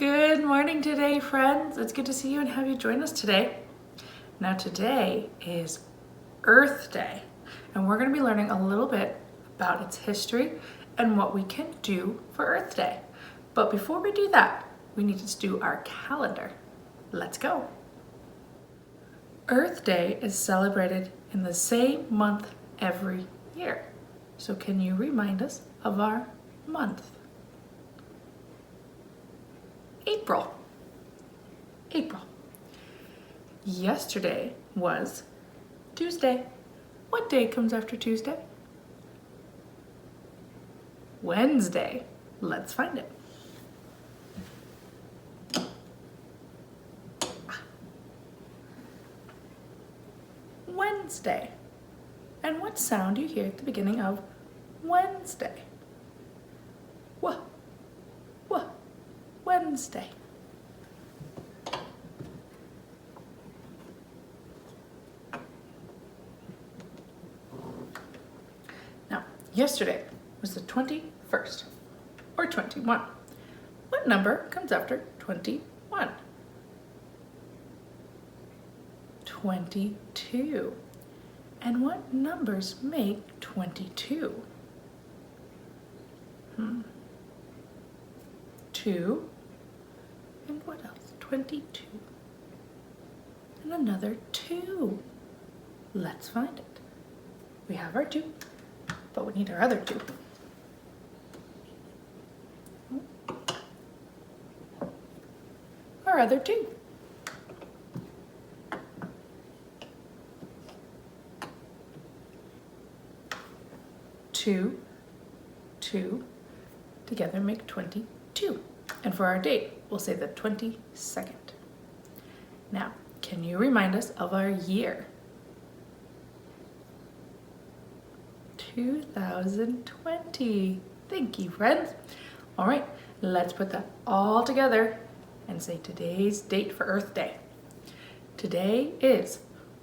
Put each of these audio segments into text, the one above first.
Good morning today, friends. It's good to see you and have you join us today. Now today is Earth Day, and we're going to be learning a little bit about its history and what we can do for Earth Day. But before we do that, we need to do our calendar. Let's go. Earth Day is celebrated in the same month every year. So can you remind us of our month? April. Yesterday was Tuesday. What day comes after Tuesday? Wednesday. Let's find it. Wednesday. And what sound do you hear at the beginning of Wednesday? Wednesday. Now, yesterday was the 21st, or 21. What number comes after 21? 22. And what numbers make 22? 2. And what else? 22. And another 2. Let's find it. We have our 2, but we need our other 2. Our other 2. Two together make 22. And for our date, we'll say the 22nd. Now, can you remind us of our year? 2020. Thank you, friends. All right, let's put that all together and say today's date for Earth Day. Today is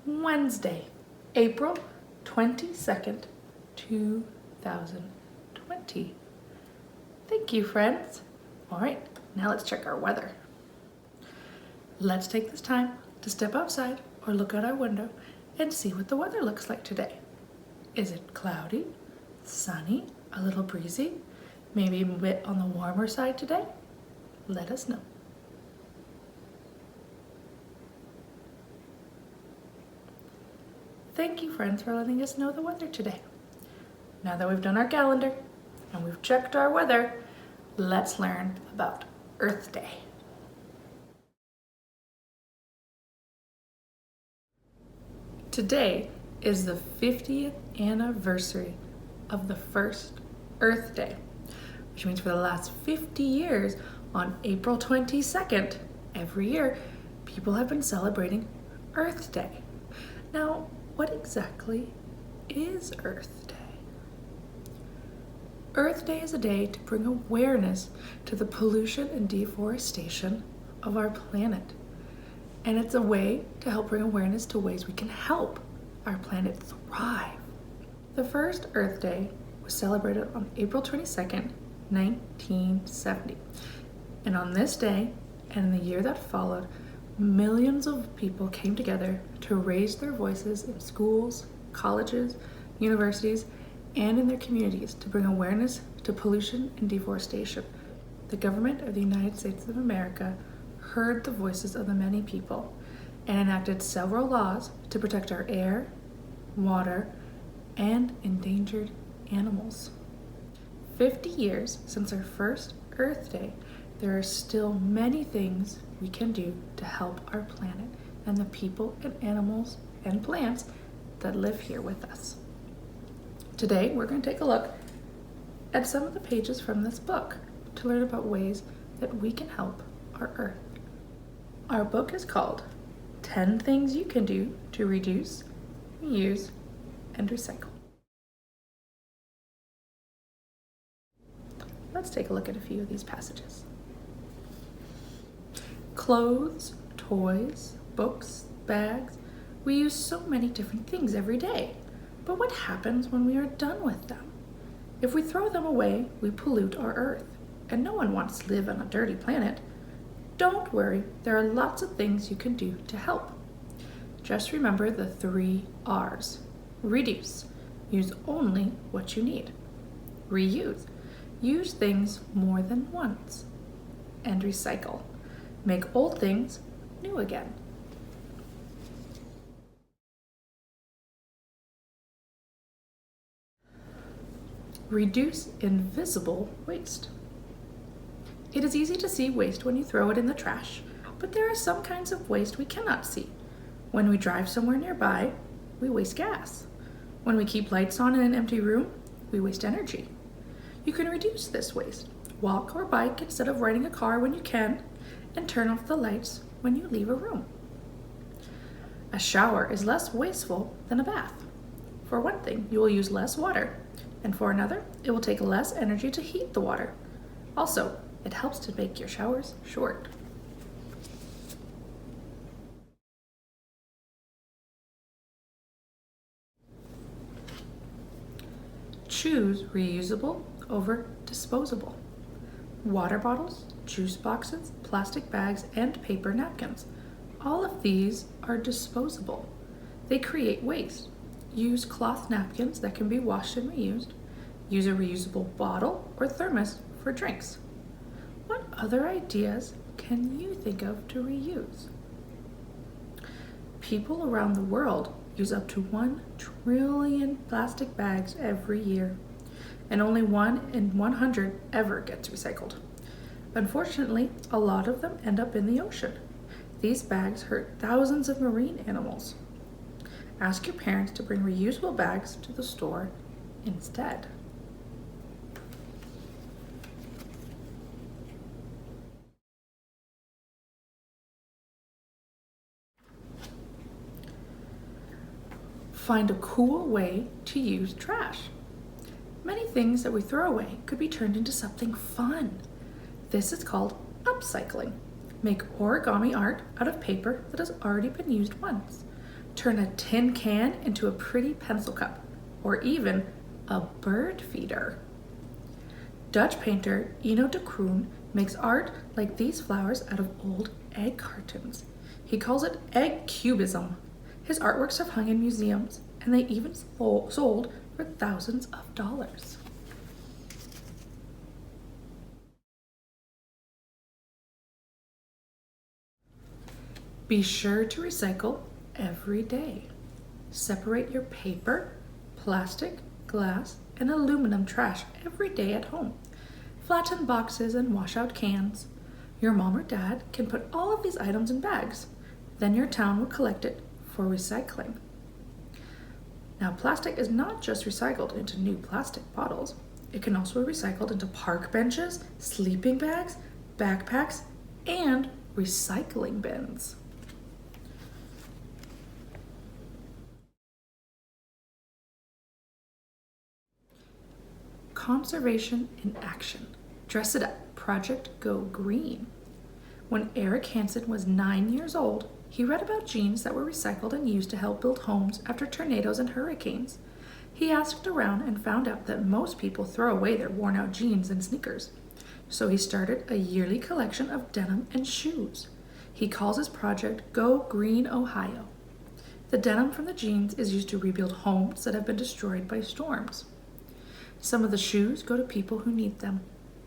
Wednesday, April 22nd, 2020. Thank you, friends. All right, now let's check our weather. Let's take this time to step outside or look out our window and see what the weather looks like today. Is it cloudy, sunny, a little breezy, maybe a bit on the warmer side today? Let us know. Thank you, friends, for letting us know the weather today. Now that we've done our calendar and we've checked our weather, let's learn about Earth Day. Today is the 50th anniversary of the first Earth Day, which means for the last 50 years, on April 22nd, every year, people have been celebrating Earth Day. Now, what exactly is Earth Day? Earth Day is a day to bring awareness to the pollution and deforestation of our planet. And it's a way to help bring awareness to ways we can help our planet thrive. The first Earth Day was celebrated on April 22nd, 1970. And on this day, and in the year that followed, millions of people came together to raise their voices in schools, colleges, universities, and in their communities to bring awareness to pollution and deforestation. The government of the United States of America heard the voices of the many people and enacted several laws to protect our air, water, and endangered animals. 50 years since our first Earth Day, there are still many things we can do to help our planet and the people and animals and plants that live here with us. Today, we're going to take a look at some of the pages from this book to learn about ways that we can help our Earth. Our book is called 10 Things You Can Do to Reduce, Reuse, and Recycle. Let's take a look at a few of these passages. Clothes, toys, books, bags. We use so many different things every day. But what happens when we are done with them? If we throw them away, we pollute our Earth, and no one wants to live on a dirty planet. Don't worry, there are lots of things you can do to help. Just remember the 3 R's. Reduce. Use only what you need. Reuse. Use things more than once. And recycle. Make old things new again. Reduce invisible waste. It is easy to see waste when you throw it in the trash, but there are some kinds of waste we cannot see. When we drive somewhere nearby, we waste gas. When we keep lights on in an empty room, we waste energy. You can reduce this waste. Walk or bike instead of riding a car when you can, and turn off the lights when you leave a room. A shower is less wasteful than a bath. For one thing, you will use less water, and for another, it will take less energy to heat the water. Also, it helps to make your showers short. Choose reusable over disposable. Water bottles, juice boxes, plastic bags, and paper napkins. All of these are disposable. They create waste. Use cloth napkins that can be washed and reused. Use a reusable bottle or thermos for drinks. What other ideas can you think of to reuse? People around the world use up to 1 trillion plastic bags every year, and only 1 in 100 ever gets recycled. Unfortunately, a lot of them end up in the ocean. These bags hurt thousands of marine animals. Ask your parents to bring reusable bags to the store instead. Find a cool way to use trash. Many things that we throw away could be turned into something fun. This is called upcycling. Make origami art out of paper that has already been used once. Turn a tin can into a pretty pencil cup, or even a bird feeder. Dutch painter Eno de Kroon makes art like these flowers out of old egg cartons. He calls it egg cubism. His artworks have hung in museums, and they even sold for thousands of dollars. Be sure to recycle every day. Separate your paper, plastic, glass, and aluminum trash every day at home. Flatten boxes and wash out cans. Your mom or dad can put all of these items in bags. Then your town will collect it for recycling. Now, plastic is not just recycled into new plastic bottles. It can also be recycled into park benches, sleeping bags, backpacks, and recycling bins. Conservation in action. Dress it up. Project Go Green. When Eric Hansen was 9 years old, he read about jeans that were recycled and used to help build homes after tornadoes and hurricanes. He asked around and found out that most people throw away their worn-out jeans and sneakers. So he started a yearly collection of denim and shoes. He calls his project Go Green, Ohio. The denim from the jeans is used to rebuild homes that have been destroyed by storms. Some of the shoes go to people who need them.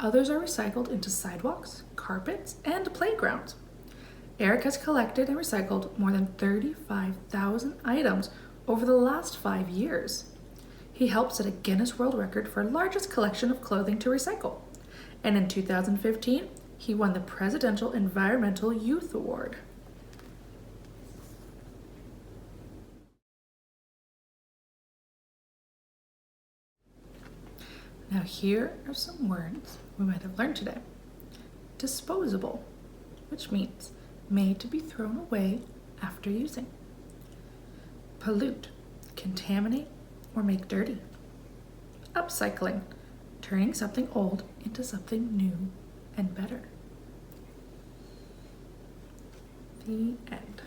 Others are recycled into sidewalks, carpets, and playgrounds. Eric has collected and recycled more than 35,000 items over the last 5 years. He helped set a Guinness World Record for largest collection of clothing to recycle. And in 2015, he won the Presidential Environmental Youth Award. Now here are some words we might have learned today. Disposable, which means made to be thrown away after using. Pollute, contaminate or make dirty. Upcycling, turning something old into something new and better. The end.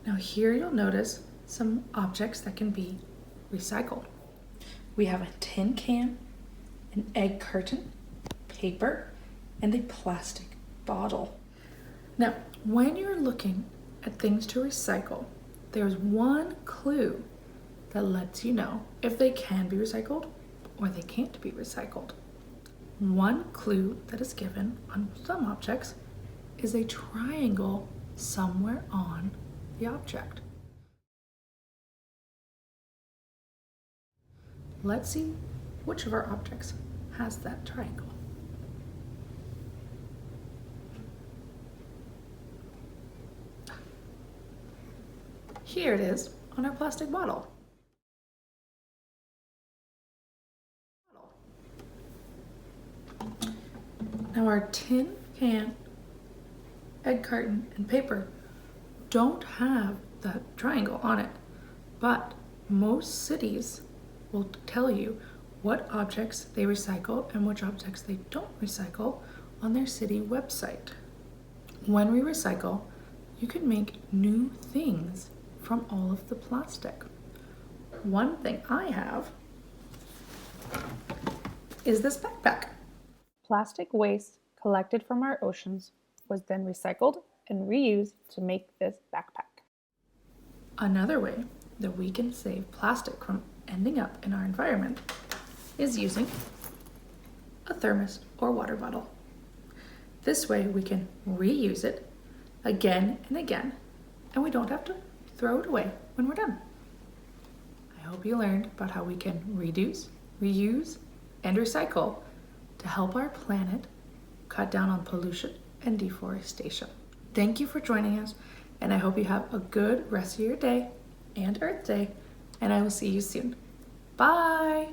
Now here you'll notice some objects that can be recycled. We have a tin can, an egg carton, paper, and a plastic bottle. Now, when you're looking at things to recycle, there's one clue that lets you know if they can be recycled or they can't be recycled. One clue that is given on some objects is a triangle somewhere on the object. Let's see which of our objects has that triangle. Here it is on our plastic bottle. Now our tin can, egg carton, and paper don't have that triangle on it, but most cities will tell you what objects they recycle and which objects they don't recycle on their city website. When we recycle, you can make new things from all of the plastic. One thing I have is this backpack. Plastic waste collected from our oceans was then recycled and reused to make this backpack. Another way that we can save plastic from ending up in our environment is using a thermos or water bottle. This way we can reuse it again and again, and we don't have to throw it away when we're done. I hope you learned about how we can reduce, reuse, and recycle to help our planet cut down on pollution and deforestation. Thank you for joining us, and I hope you have a good rest of your day and Earth Day, and I will see you soon. Bye!